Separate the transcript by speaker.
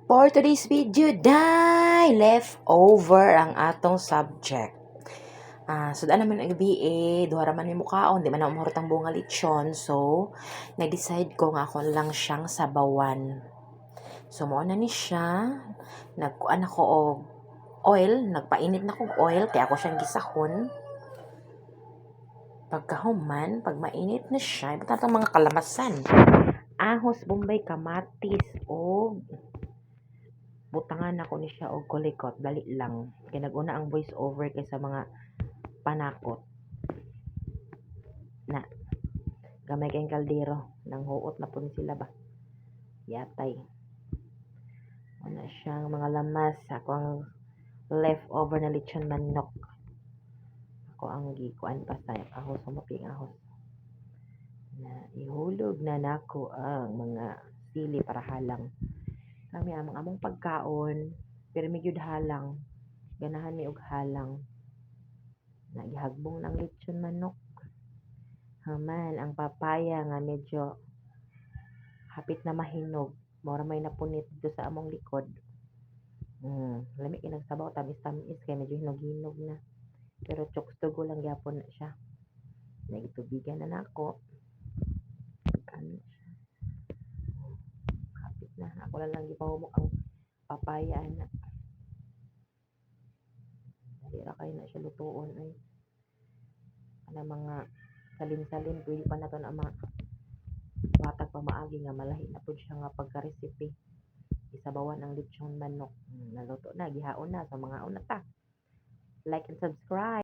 Speaker 1: For today's video, leftover ang atong subject. So daan naman ang gabi duha man yung mukhaon, di man na umurot ang bunga lechon. So, nag-decide ko nga ako lang siyang sabawan. So, mo na ni siya. Nagkuan ako og oil, nagpainit na kog oil, kaya ako siyang gisahon. Pagkahuman, pag mainit na siya, iba't natang mga kalamasan. Ahos, bombay, kamatis, o butangan ako ni siya og kulikot, dali lang. Kaya naguna ang voice over kaysa mga panakot. Na, gamay kayong kaldero, nang huot na po sila ba? Yatay. Ano siyang mga lamas, ako ang leftover na lechon manok. Ako ang gikuan pa sa ahos, sumaping ahos. Na ihulog na nako ang mga sili para halang. Kami among pagkaon, pero medyo halang. Ganahan ni og halang. Nagihagbong ng lechon manok. Haman ang papaya nga medyo hapit na mahinog. Mora may napunit dito sa among likod. Lami kinagsabaw tamis-tamis kaya medyo hinog-hinog na. Pero chokstugo lang gyapon na siya. Nagitubigan na nako. Ano siya? Hapit na. Ako lang gipahumok ang papaya na. Dili ra kay na siya lutuon ay. Ana mga salin-salin pwede pa na to na mga batag pamaagi nga malahi na pud siya nga pagka-recipe. Isabawan ang lechon manok. Naluto na, gihaon na sa mga una ta. Like and subscribe.